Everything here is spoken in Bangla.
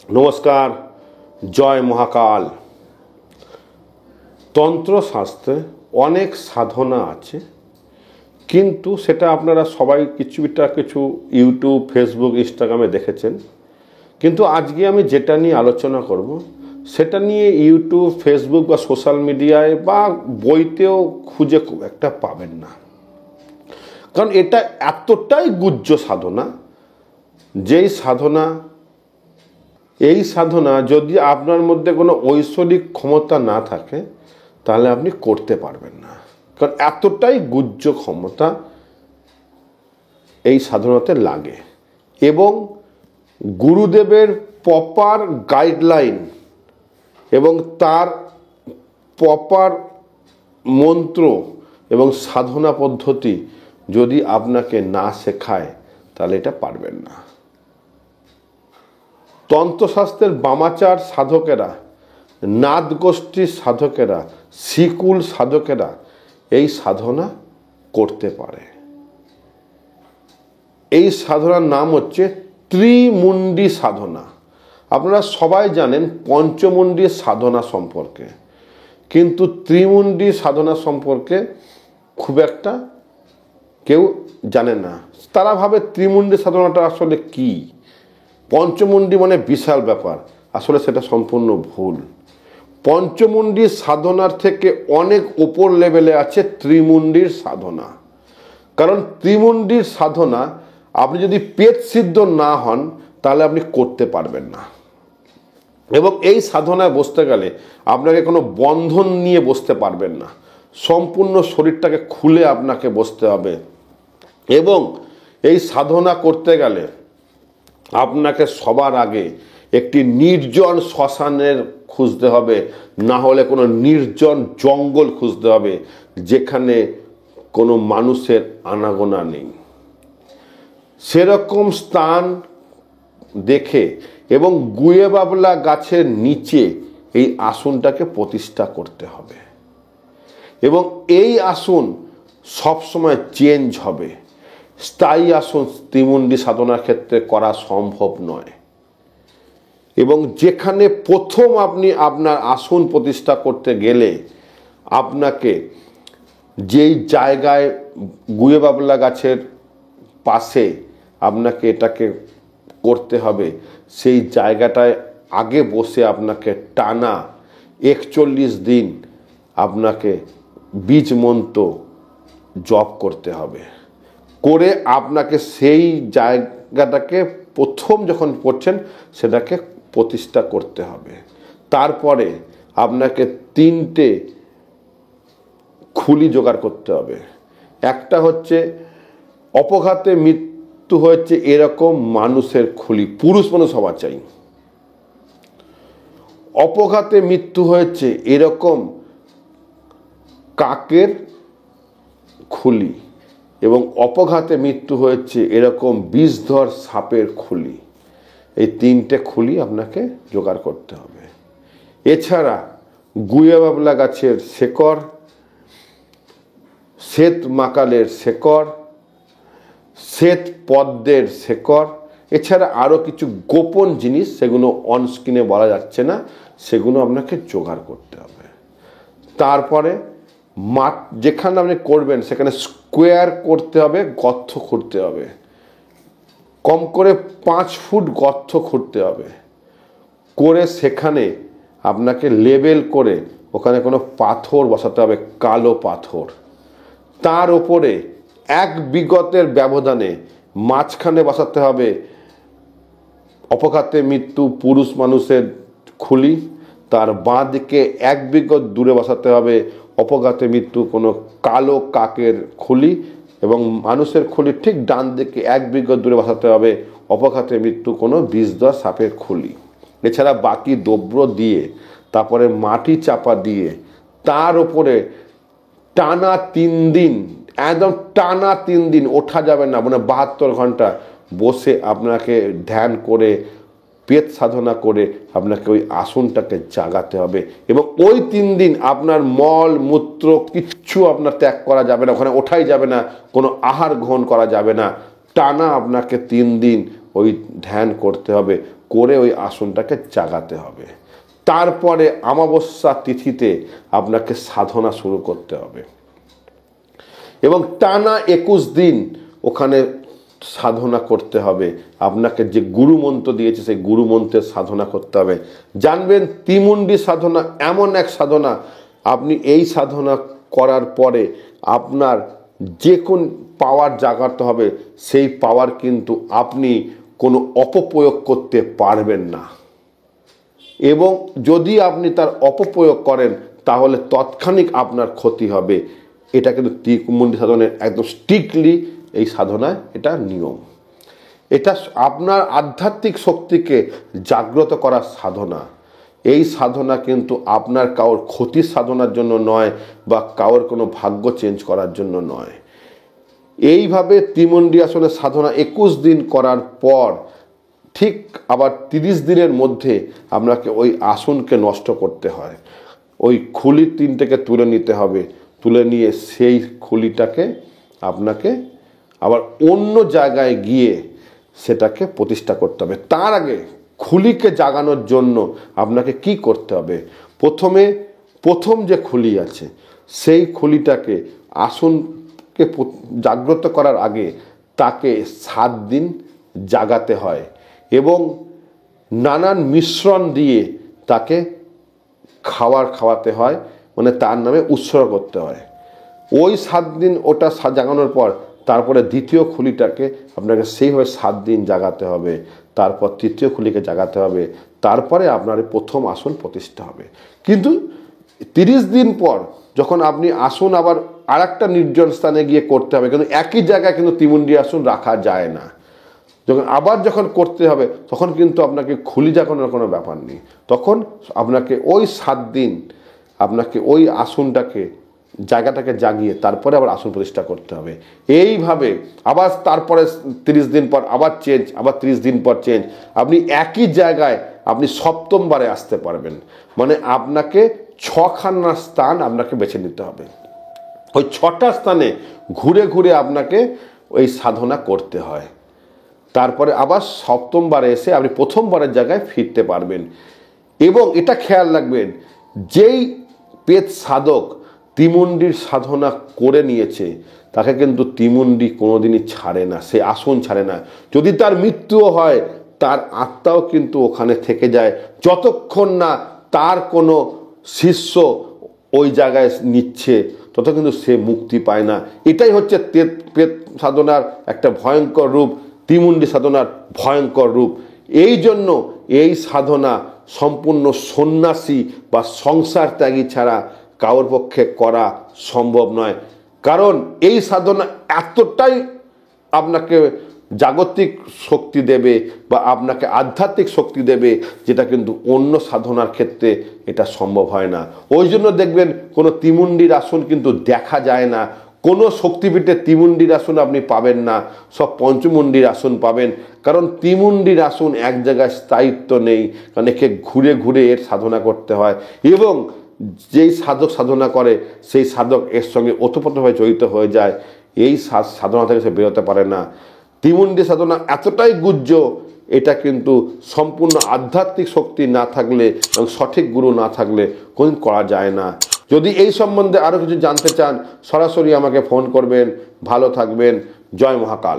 নমস্কার, জয় মহাকাল। তন্ত্রশাস্ত্রে অনেক সাধনা আছে, কিন্তু সেটা আপনারা সবাই কিছু ইউটিউব, ফেসবুক, ইনস্টাগ্রামে দেখেছেন। কিন্তু আজকে আমি যেটা নিয়ে আলোচনা করব সেটা নিয়ে ইউটিউব, ফেসবুক বা সোশ্যাল মিডিয়ায় বা বইতেও খুঁজে খুব একটা পাবেন না। কারণ এটা এতটাই গুহ্য সাধনা, এই সাধনা যদি আপনার মধ্যে কোনো ঐশ্বরিক ক্ষমতা না থাকে তাহলে আপনি করতে পারবেন না। কারণ এতটাই গুহ্য ক্ষমতা এই সাধনাতে লাগে, এবং গুরুদেবের প্রপার গাইডলাইন এবং তার প্রপার মন্ত্র এবং সাধনা পদ্ধতি যদি আপনাকে না শেখায় তাহলে এটা পারবেন না। তন্ত্রশাস্ত্রের বামাচার সাধকেরা, নাদ গোষ্ঠীর সাধকেরা, শিকুল সাধকেরা এই সাধনা করতে পারে। এই সাধনার নাম হচ্ছে ত্রিমুণ্ডী সাধনা। আপনারা সবাই জানেন পঞ্চমুণ্ডী সাধনা সম্পর্কে, কিন্তু ত্রিমুণ্ডী সাধনা সম্পর্কে খুব একটা কেউ জানে না। তারা ভাবে ত্রিমুণ্ডী সাধনাটা আসলে কি, পঞ্চমুণ্ডী মানে বিশাল ব্যাপার। আসলে সেটা সম্পূর্ণ ভুল। পঞ্চমুণ্ডী সাধনার থেকে অনেক উপর লেভেলে আছে ত্রিমুণ্ডীর সাধনা। কারণ ত্রিমুণ্ডীর সাধনা আপনি যদি পেট সিদ্ধ না হন তাহলে আপনি করতে পারবেন না। এবং এই সাধনায় বসতে গেলে আপনাকে কোনো বন্ধন নিয়ে বসতে পারবেন না, সম্পূর্ণ শরীরটাকে খুলে আপনাকে বসতে হবে। এবং এই সাধনা করতে গেলে আপনাকে সবার আগে একটি নির্জন শ্মশানের খুঁজতে হবে, না হলে কোনো নির্জন জঙ্গল খুঁজতে হবে যেখানে কোনো মানুষের আনাগোনা নেই। সেরকম স্থান দেখে এবং গুয়ে বাবলা গাছের নিচে এই আসনটাকে প্রতিষ্ঠা করতে হবে। এবং এই আসন সবসময় চেঞ্জ হবে। স্থায়ী আসন ত্রিমুণ্ডী সাধনার ক্ষেত্রে করা সম্ভব নয়। এবং যেখানে প্রথম আপনি আপনার আসন প্রতিষ্ঠা করতে গেলে আপনাকে যেই জায়গায় গুয়ে বাবলা গাছের পাশে আপনাকে এটাকে করতে হবে, সেই জায়গাটায় আগে বসে আপনাকে টানা 41 দিন আপনাকে বীজ মন্ত্র জপ করতে হবে। করে আপনাকে সেই জায়গাটাকে প্রথম যখন করছেন সেটাকে প্রতিষ্ঠা করতে হবে। তারপরে আপনাকে 3টে খুলি জোগাড় করতে হবে। একটা হচ্ছে অপঘাতে মৃত্যু হয়েছে এরকম মানুষের খুলি, পুরুষ মানুষ হওয়া চাই। অপঘাতে মৃত্যু হয়েছে এরকম কাকের খুলি, এবং অপঘাতে মৃত্যু হয়েছে এরকম বিষধর সাপের খুলি। এই 3টে খুলি আপনাকে জোগাড় করতে হবে। এছাড়া গুয়ে বাবলা গাছের শেকড়, শ্বেত মাকালের শেকড়, শ্বেত পদ্মের শেকড়, এছাড়া আরও কিছু গোপন জিনিস, সেগুলো অন স্ক্রিনে বলা যাচ্ছে না, সেগুলো আপনাকে জোগাড় করতে হবে। তারপরে মাঠ যেখানে আপনি করবেন সেখানে স্কোয়ার করতে হবে, গর্ত খুঁড়তে হবে। কম করে 5 ফুট গর্ত খুঁড়তে হবে। করে সেখানে আপনাকে লেবেল করে ওখানে কোনো পাথর বসাতে হবে, কালো পাথর। তার ওপরে 1 বিঘতের ব্যবধানে মাঝখানে বসাতে হবে অপঘাতে মৃত্যু পুরুষ মানুষের খুলি। তার বাঁ দিকে 1 বিঘত দূরে বসাতে হবে অপঘাতে মৃত্যু কোনো কালো কাকের খুলি, এবং মানুষের খুলি ঠিক ডান দিকে 1 বিঘত দূরে বসাতে হবে অপঘাতে মৃত্যু কোনো বিষধর সাপের খুলি। এছাড়া বাকি দ্রব্য দিয়ে তারপরে মাটি চাপা দিয়ে তার ওপরে টানা 3 দিন, একদম টানা 3 দিন ওঠা যাবে না, মানে 72 ঘন্টা বসে আপনাকে ধ্যান করে পেট সাধনা করে আপনাকে ওই আসনটাকে জাগাতে হবে। এবং ওই 3 দিন আপনার মল মূত্র কিচ্ছু আপনার ত্যাগ করা যাবে না, ওখানে ওঠাই যাবে না, কোনো আহার গ্রহণ করা যাবে না। টানা আপনাকে 3 দিন ওই ধ্যান করতে হবে, করে ওই আসনটাকে জাগাতে হবে। তারপরে অমাবস্যা তিথিতে আপনাকে সাধনা শুরু করতে হবে এবং টানা 21 দিন ওখানে সাধনা করতে হবে। আপনাকে যে গুরু মন্ত্র দিয়েছে সেই গুরু মন্ত্রের সাধনা করতে হবে। জানবেন ত্রিমুণ্ডী সাধনা এমন এক সাধনা, আপনি এই সাধনা করার পরে আপনার যে কোন পাওয়ার জাগাতে হবে, সেই পাওয়ার কিন্তু আপনি কোনো অপপ্রয়োগ করতে পারবেন না, এবং যদি আপনি তার অপপ্রয়োগ করেন তাহলে তৎক্ষণিক আপনার ক্ষতি হবে। এটা কিন্তু ত্রিমুণ্ডী সাধনের একদম স্ট্রিক্টলি এই সাধনায় এটা নিয়ম। এটা আপনার আধ্যাত্মিক শক্তিকে জাগ্রত করার সাধনা। এই সাধনা কিন্তু আপনার কারোর ক্ষতির সাধনার জন্য নয় বা কারোর কোনো ভাগ্য চেঞ্জ করার জন্য নয়। এইভাবে ত্রিমুণ্ডী আসনের সাধনা 21 দিন করার পর ঠিক আবার 30 দিনের মধ্যে আপনাকে ওই আসনকে নষ্ট করতে হয়। ওই খুলি 3টেকে তুলে নিতে হবে, তুলে নিয়ে সেই খুলিটাকে আপনাকে আবার অন্য জায়গায় গিয়ে সেটাকে প্রতিষ্ঠা করতে হবে। তার আগে খুলিকে জাগানোর জন্য আপনাকে কি করতে হবে, প্রথম যে খুলি আছে সেই খুলিটাকে আসনকে জাগ্রত করার আগে তাকে 7 দিন জাগাতে হয় এবং নানান মিশ্রণ দিয়ে তাকে খাওয়াতে হয়, মানে তার নামে উৎসর্গ করতে হয়। ওই 7 দিন ওটা জাগানোর পর তারপরে দ্বিতীয় খুলিটাকে আপনাকে সেইভাবে 7 দিন জাগাতে হবে, তারপর তৃতীয় খুলিকে জাগাতে হবে, তারপরে আপনার প্রথম আসন প্রতিষ্ঠা হবে। কিন্তু 30 দিন পর যখন আপনি আসন আবার আর একটা নির্জন স্থানে গিয়ে করতে হবে, কিন্তু একই জায়গায় কিন্তু ত্রিমুণ্ডী আসন রাখা যায় না। যখন করতে হবে তখন কিন্তু আপনাকে খুলি জাগানোর কোনো ব্যাপার নেই, তখন আপনাকে ওই 7 দিন আপনাকে ওই আসনটাকে জায়গাটাকে জাগিয়ে তারপরে আবার আসন প্রতিষ্ঠা করতে হবে। এইভাবে আবার তারপরে 30 দিন পর আবার চেঞ্জ, আবার 30 দিন পর চেঞ্জ, আপনি একই জায়গায় আপনি 7ম বারে আসতে পারবেন। মানে আপনাকে 6খানা স্থান আপনাকে বেছে নিতে হবে। ওই 6টা স্থানে ঘুরে ঘুরে আপনাকে ওই সাধনা করতে হয়। তারপরে আবার 7ম বারে এসে আপনি প্রথমবারের জায়গায় ফিরতে পারবেন। এবং এটা খেয়াল রাখবেন, যেই পেত সাধক ত্রিমুণ্ডীর সাধনা করে নিয়েছে তাকে কিন্তু ত্রিমুণ্ডী কোনোদিনই ছাড়ে না, সে আসন ছাড়ে না। যদি তার মৃত্যুও হয় তার আত্মাও কিন্তু ওখানে থেকে যায়, যতক্ষণ না তার কোনো শিষ্য ওই জায়গায় নিচ্ছে তত কিন্তু সে মুক্তি পায় না। এটাই হচ্ছে পেত সাধনার একটা ভয়ঙ্কর রূপ, ত্রিমুণ্ডী সাধনার ভয়ঙ্কর রূপ। এই জন্য এই সাধনা সম্পূর্ণ সন্ন্যাসী বা সংসার ত্যাগী ছাড়া কারোর পক্ষে করা সম্ভব নয়। কারণ এই সাধনা এতটাই আপনাকে জাগতিক শক্তি দেবে বা আপনাকে আধ্যাত্মিক শক্তি দেবে, যেটা কিন্তু অন্য সাধনার ক্ষেত্রে এটা সম্ভব হয় না। ওই জন্য দেখবেন কোনো ত্রিমুণ্ডীর আসন কিন্তু দেখা যায় না, কোনো শক্তিপীঠে ত্রিমুণ্ডীর আসন আপনি পাবেন না, সব পঞ্চমুণ্ডীর আসন পাবেন। কারণ ত্রিমুণ্ডীর আসন এক জায়গায় স্থায়িত্ব নেই, কারণ একে ঘুরে ঘুরে এর সাধনা করতে হয় এবং যেই সাধক সাধনা করে সেই সাধক এর সঙ্গে ওতপ্রোতভাবে জড়িত হয়ে যায়, এই সাধনা থেকে সে বেরোতে পারে না। ত্রিমুণ্ডী সাধনা এতটাই গুহ্য, এটা কিন্তু সম্পূর্ণ আধ্যাত্মিক শক্তি না থাকলে এবং সঠিক গুরু না থাকলে কোনোদিন করা যায় না। যদি এই সম্বন্ধে আরও কিছু জানতে চান সরাসরি আমাকে ফোন করবেন। ভালো থাকবেন। জয় মহাকাল।